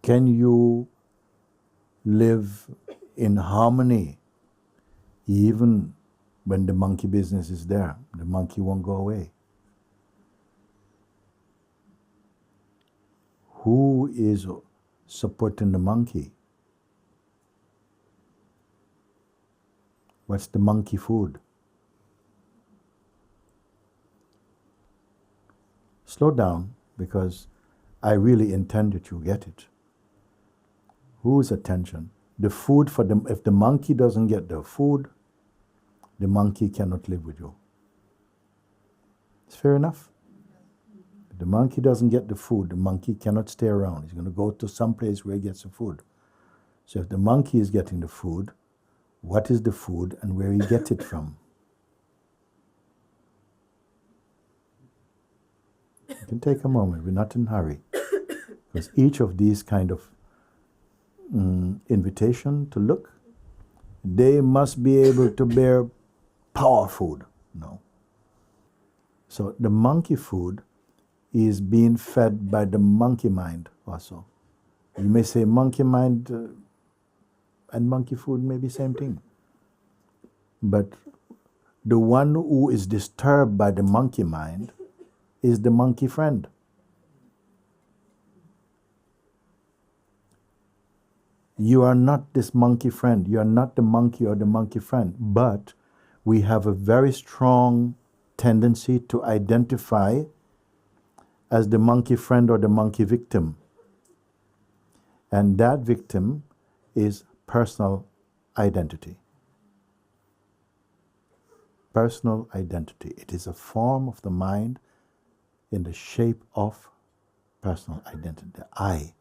Can you live in harmony even when the monkey business is there? The monkey won't go away. Who is supporting the monkey? What's the monkey food? Slow down, because I really intend that you get it. Whose attention? The food for them. If the monkey doesn't get the food, the monkey cannot live with you. It's fair enough. If the monkey doesn't get the food, the monkey cannot stay around. He's going to go to some place where he gets the food. So if the monkey is getting the food, what is the food and where he gets it from? You can take a moment. We're not in a hurry. Because each of these kind of invitation to look, they must be able to bear power food. No. So the monkey food is being fed by the monkey mind also. You may say monkey mind and monkey food may be same thing. But the one who is disturbed by the monkey mind is the monkey friend. You are not this monkey friend. You are not the monkey or the monkey friend. But we have a very strong tendency to identify as the monkey friend or the monkey victim. And that victim is personal identity. Personal identity. It is a form of the mind in the shape of personal identity. The I.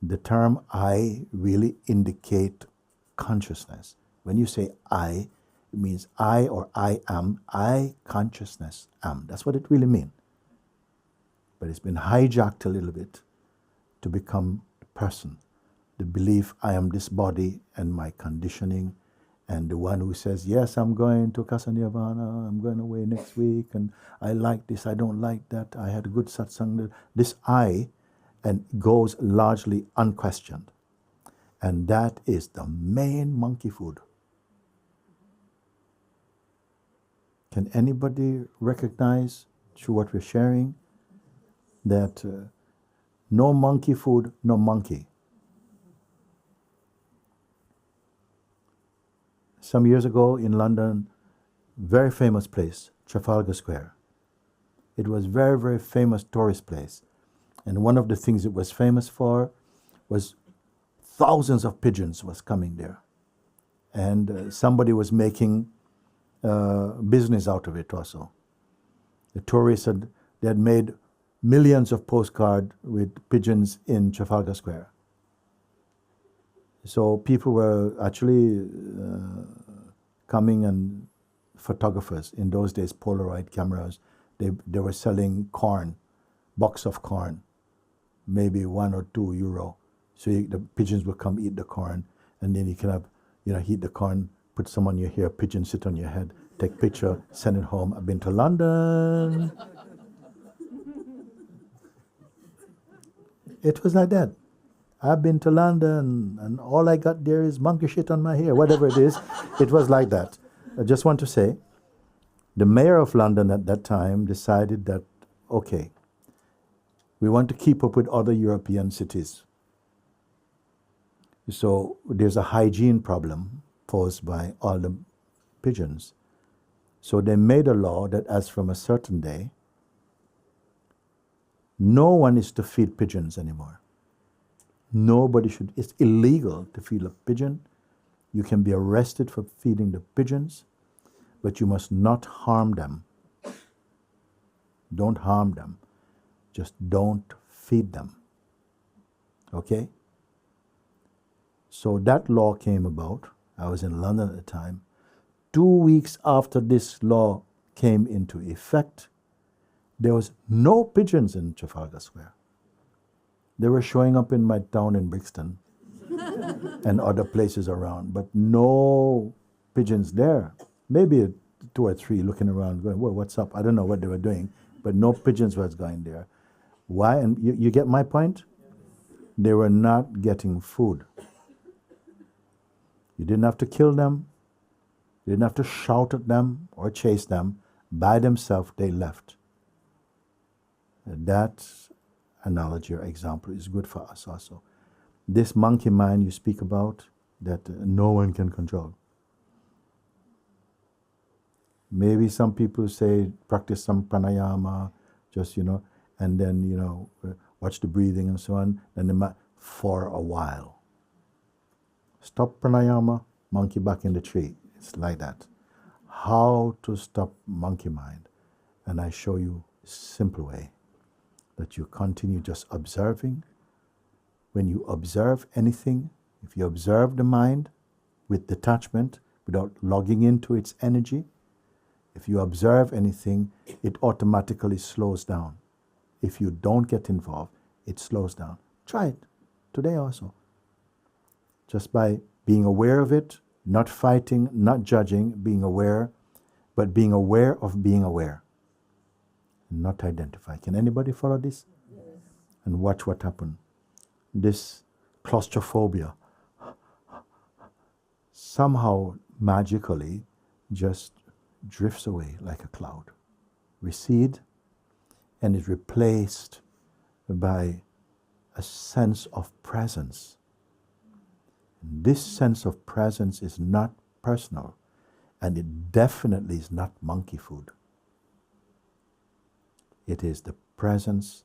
The term I really indicate consciousness. When you say I, it means I or I am. I, consciousness, am. That's what it really means. But it's been hijacked a little bit to become the person. The belief I am this body and my conditioning, and the one who says, yes, I'm going to Casa Nirvana, I'm going away next week, and I like this, I don't like that, I had a good satsang. This I, and goes largely unquestioned. And that is the main monkey food. Can anybody recognize through what we're sharing that no monkey food, no monkey? Some years ago in London, very famous place, Trafalgar Square. It was very, very famous tourist place. And one of the things it was famous for was thousands of pigeons was coming there. And somebody was making business out of it also. The tourists they had made millions of postcards with pigeons in Trafalgar Square. So people were actually coming, and photographers, in those days, Polaroid cameras, they were selling corn, box of corn, maybe €1 or €2. So the pigeons would come eat the corn, and then you can have, heat the corn, put some on your hair, pigeon sit on your head, take picture, send it home. I've been to London. It was like that. I've been to London, and all I got there is monkey shit on my hair, whatever it is. It was like that. I just want to say, the mayor of London at that time decided that, okay, we want to keep up with other European cities. So there's a hygiene problem posed by all the pigeons. So they made a law that as from a certain day, no one is to feed pigeons anymore. Nobody should. It's illegal to feed a pigeon. You can be arrested for feeding the pigeons, but you must not harm them. Don't harm them. Just don't feed them. Okay? So that law came about. I was in London at the time. 2 weeks after this law came into effect, there was no pigeons in Trafalgar Square. They were showing up in my town in Brixton and other places around, but no pigeons there. Maybe 2 or 3 looking around going, well, what's up? I don't know what they were doing, but no pigeons was going there. Why? And you get my point? they were not getting food. You didn't have to kill them. You didn't have to shout at them or chase them. By themselves, they left. That analogy or example is good for us also. This monkey mind you speak about, that no one can control. Maybe some people say practice some pranayama, just, and then, watch the breathing and so on, and then for a while. Stop pranayama, monkey back in the tree. It's like that. How to stop monkey mind? And I show you a simple way, that you continue just observing. When you observe anything, if you observe the mind with detachment, without logging into its energy, if you observe anything, it automatically slows down. If you don't get involved, it slows down. Try it today also. Just by being aware of it, not fighting, not judging, being aware, but being aware of being aware. Not identify. Can anybody follow this? Yes. And watch what happens. This claustrophobia somehow magically just drifts away like a cloud, recede, and is replaced by a sense of presence. And this sense of presence is not personal, and it definitely is not monkey food. It is the presence,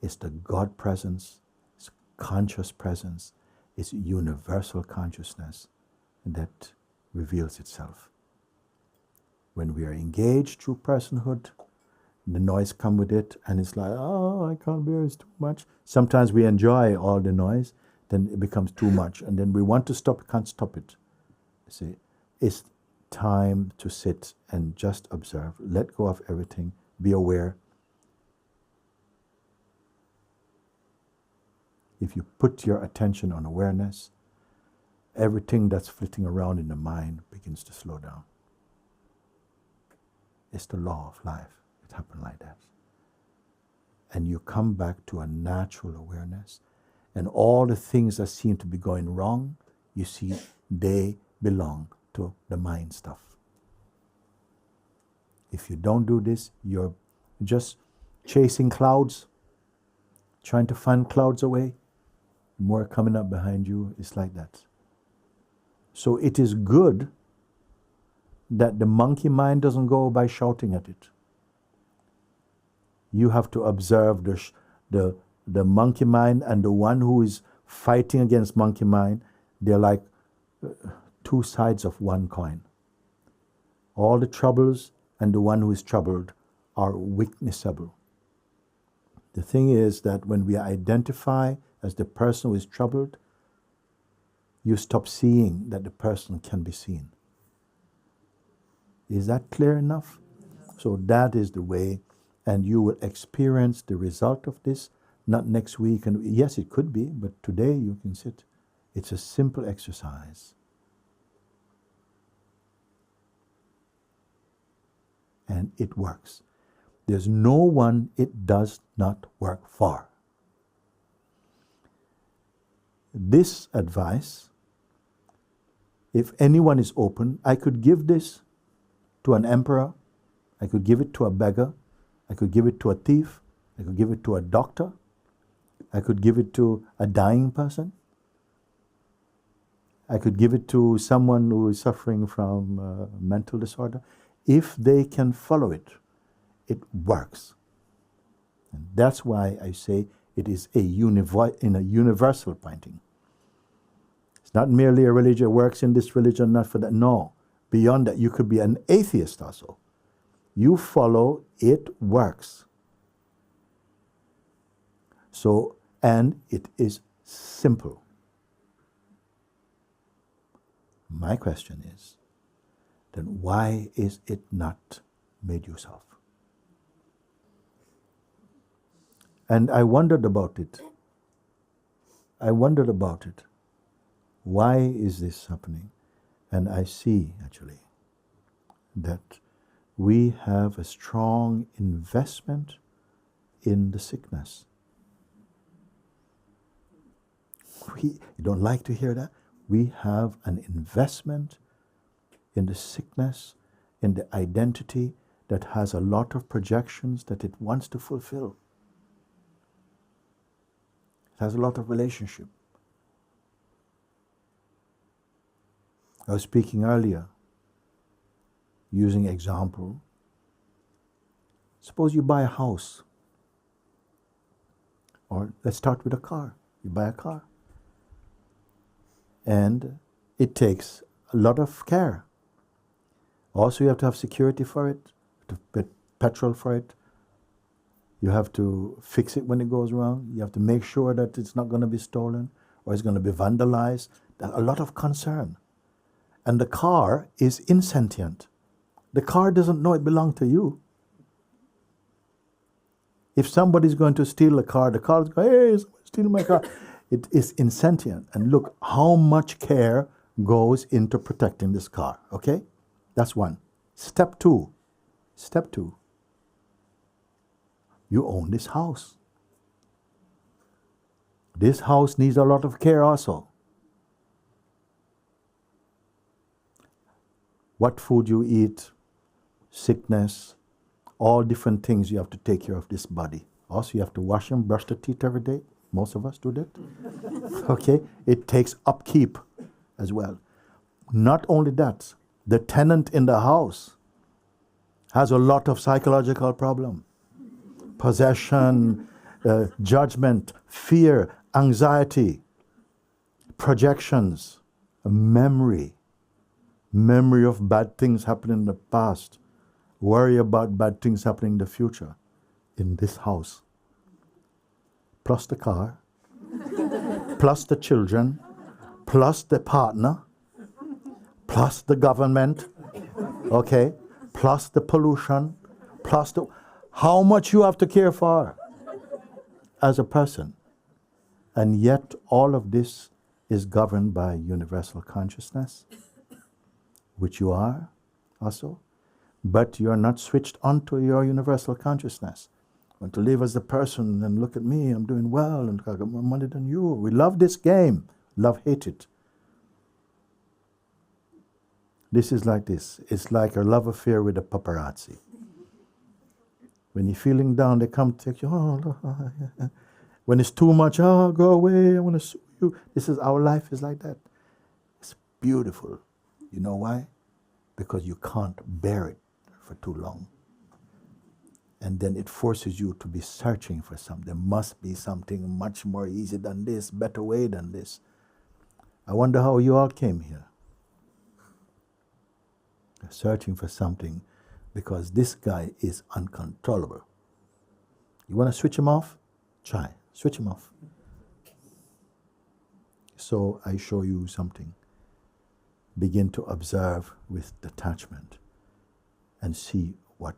it's the God presence, it's conscious presence, it's universal consciousness that reveals itself. When we are engaged through personhood, the noise comes with it, and it's like, oh, I can't bear, it's too much. Sometimes we enjoy all the noise, then it becomes too much, and then we want to stop, can't stop it. You see, it's time to sit and just observe, let go of everything, be aware. If you put your attention on awareness, everything that's flitting around in the mind begins to slow down. It's the law of life. It happens like that. And you come back to a natural awareness, and all the things that seem to be going wrong, you see they belong to the mind stuff. If you don't do this, you're just chasing clouds, trying to fan clouds away. More coming up behind you. It's like that. So it is good that the monkey mind doesn't go by shouting at it. You have to observe the monkey mind and the one who is fighting against monkey mind. They're like two sides of one coin. All the troubles and the one who is troubled are witnessable. The thing is that when we identify as the person who is troubled, you stop seeing that the person can be seen. Is that clear enough? So that is the way, and you will experience the result of this, not next week. And yes, it could be, but today you can sit. It's a simple exercise. And it works. There's no one it does not work for. This advice, if anyone is open, I could give this to an emperor, I could give it to a beggar, I could give it to a thief, I could give it to a doctor, I could give it to a dying person, I could give it to someone who is suffering from mental disorder. If they can follow it, it works. And that's why I say it is in a universal pointing. It's not merely a religion, it works in this religion, not for that. No. Beyond that, you could be an atheist also. You follow, it works. So, and it is simple. My question is, then why is it not made use of? And I wondered about it. Why is this happening? And I see, actually, that we have a strong investment in the sickness. you don't like to hear that, we have an investment in the sickness, in the identity that has a lot of projections that it wants to fulfill. It has a lot of relationship. I was speaking earlier, using example. Suppose you buy a house, or let's start with a car. You buy a car, and it takes a lot of care. Also, you have to have security for it, to put petrol for it. You have to fix it when it goes wrong. You have to make sure that it's not going to be stolen or it's going to be vandalized. There's a lot of concern. And the car is insentient. The car doesn't know it belongs to you. If somebody's going to steal the car is going, hey, someone's stealing my car. It is insentient. And look how much care goes into protecting this car, okay? That's one. Step two. You own this house. This house needs a lot of care also. What food you eat, sickness, all different things you have to take care of this body. Also, you have to wash and brush the teeth every day. Most of us do that. Okay? It takes upkeep as well. Not only that, the tenant in the house has a lot of psychological problem. Possession, judgment, fear, anxiety, projections, memory of bad things happening in the past, worry about bad things happening in the future in this house. Plus the car, plus the children, plus the partner, plus the government, okay, plus the pollution, plus the... How much you have to care for as a person. And yet all of this is governed by universal consciousness, which you are also, but you are not switched onto your universal consciousness. Want to live as a person and look at me, I'm doing well, and I got more money than you. We love this game, love, hate it. This is like this. It's like a love affair with a paparazzi. When you're feeling down, they come take you. Oh, when it's too much, oh, go away, I want to sue you. This is our life is like that. It's beautiful. You know why? Because you can't bear it for too long. And then it forces you to be searching for something. There must be something much more easy than this, better way than this. I wonder how you all came here. Searching for something because this guy is uncontrollable. You want to switch him off? Try. Switch him off. So I show you something. Begin to observe with detachment and see what